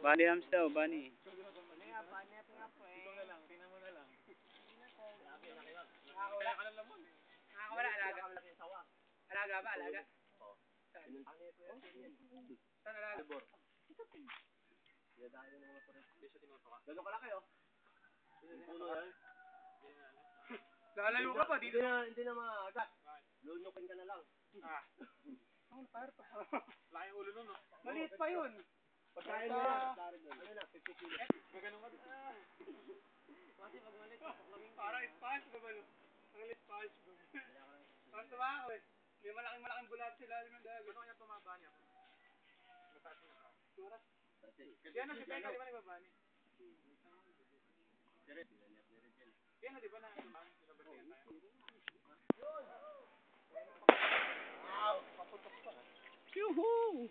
Bunny arms daw, bunny. Nakakawala, alaga. Alaga ba? Alaga? Saan alaga? Gano'n kalaki oh. Puno yan. Lalayo ka pa, dito. Hindi na maagat. Lunukin ka na lang. Ah. Ang par pa. Laki yung ulo nun, no? Maliit pa yun. Pagkain mo yan. Ano na, 50 kilo. Magano'n ka. Kasi pag maliit, parang SpongeBob, ano? Ang liit SpongeBob. Parang tumawa ako eh. May malaking bulat sila ng dagat. Ano kaya tumaba niya? Mataas niya ba? Tumaras. Yan na si Peka, di ba nagbaba niya? Yan na, di ba na? Yuhu!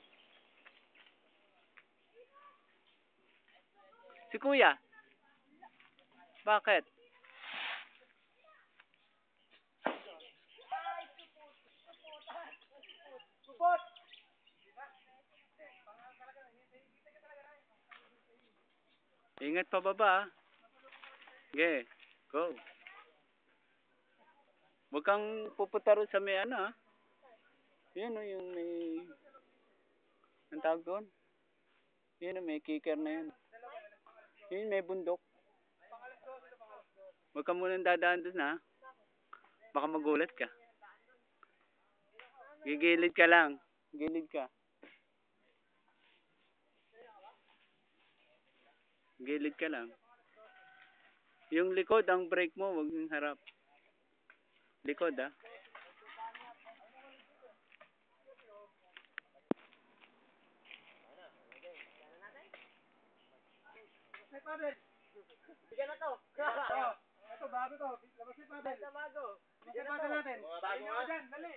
Si Kuya. Bakit? Supot! Ingat pa baba, ah. Okay, go. Huwag kang pupunta rin sa may ano, ah. Yun o, yung may... Ang tawag doon? Yun o, may kicker na yun. Yun, may bundok. Huwag ka munang dadaan doon, ha. Baka magulat ka. Gigilid ka lang. Gilid ka. Gilid ka lang. Yung likod, ang brake mo, huwag yung harap. Likod, ah. May paddle. Bigyan na to. Ito, bago to. Labas may paddle. Bago. Labas may paddle natin. Mga bago Dali nga. dyan, dali.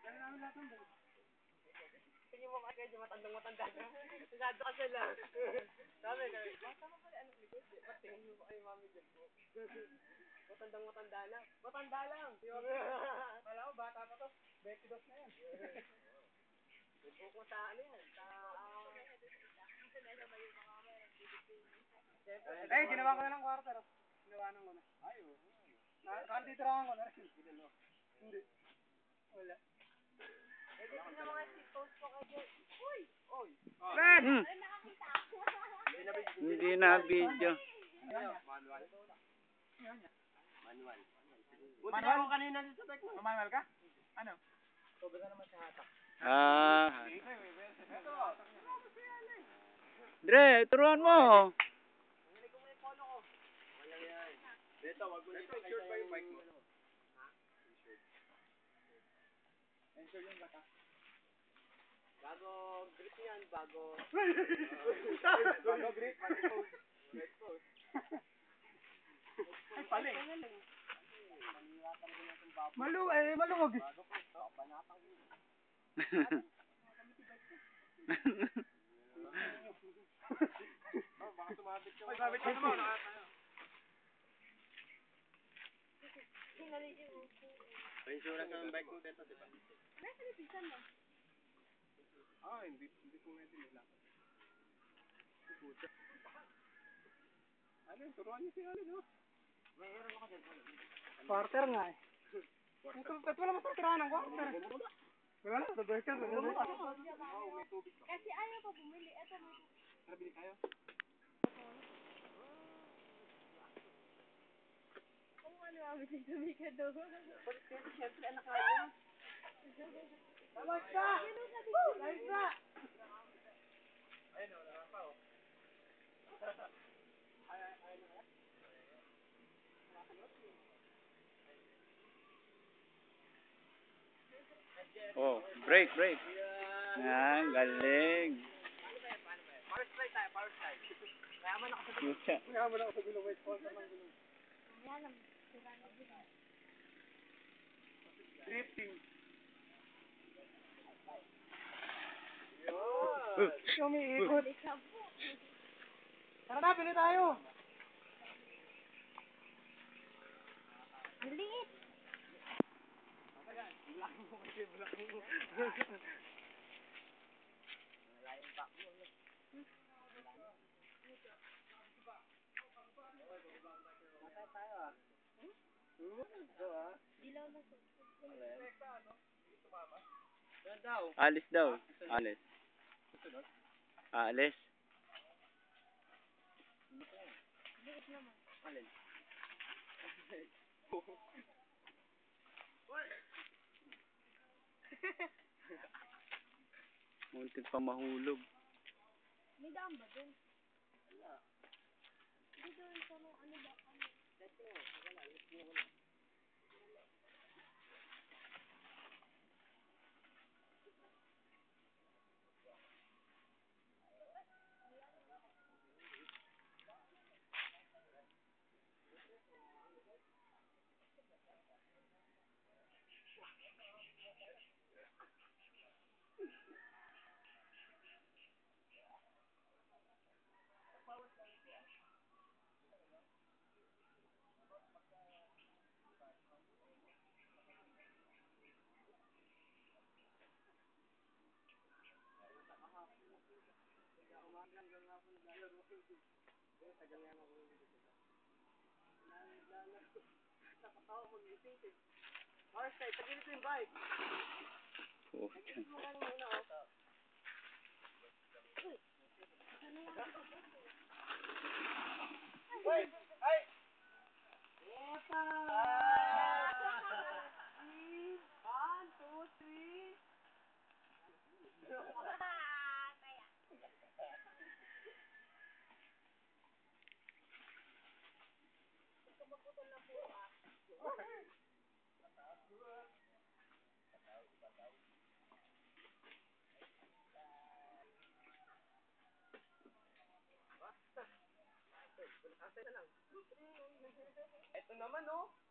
Dali namin lahat ng dali. Tingin mo kayo dyan matandang-matanda na. Masyado ka sila. Sabi ka, tama pala ano likod. Tingin mo kayo mami dyan po. Matandang-matanda na. Matanda lang. Kala ko, bata pa to. 22 na yan. Ibuk mo sa ano yan. Sa... Eh, ginawa ko na ng quarter. Ginawanan ko na. Ay, oo. Nakanditirahan ko na rin. Hindi. Wala. Eh, di na mga seatpost ko kayo. Uy! Uy! Fred! Hindi na video. Manual. Manual. Buti Manual? ako kanina sa bike mo. Manual ka? Ano? Sobrang ka naman sa hatak. Ah. Dre, turuan mo. Hindi ko may polo ko. Wala yan. Dito, wag mo nito. Insure ba yung bike mo? Ha? Insure yung bata. Bago grip yan, bago... Bago grip, bago post. Red post. Ay, pala eh. Maluwag eh. Bago post, oh, banatang yun. Oh, baka sumabit ka. Ay, sabit ka naman. Pa-insurance ng bike mo dito, di ba? Ah, hindi ko pwede nila. Ano, turuan niyo si Alin, no? Quarter nga eh. Ito wala mas tirahan ng quarter. Wala na, sabay ka. Kasi ayaw pa bumili. Ito mo. Nabili kayo? Kung ano namin sinumi ka doon. Siyempre, anak kaya. Lamas ka! Lamas ka! Ayun, wala pa oh. Oh, break. Ah, galing. Power slide tayo, power slide. Kaya man ako sa Lucha. Kaya mo na ako sa bilog. May sponsor ng bilog. Yan ang sira na din. Drifting. yun. Umiikot. Ikaw po. Tara na, pili tayo. Maliit. Laki mo kasi, laki mo. Dilaw na to. Alis daw. Alis. Alis. Bilis naman. Muntik pa mahulog. May daan ba dun? Hindi doon sa mga ano ba? Ano? Marcel, tagilid ko yung bike. Puta. Wait! Ay! One, two, three. Ito naman, oh.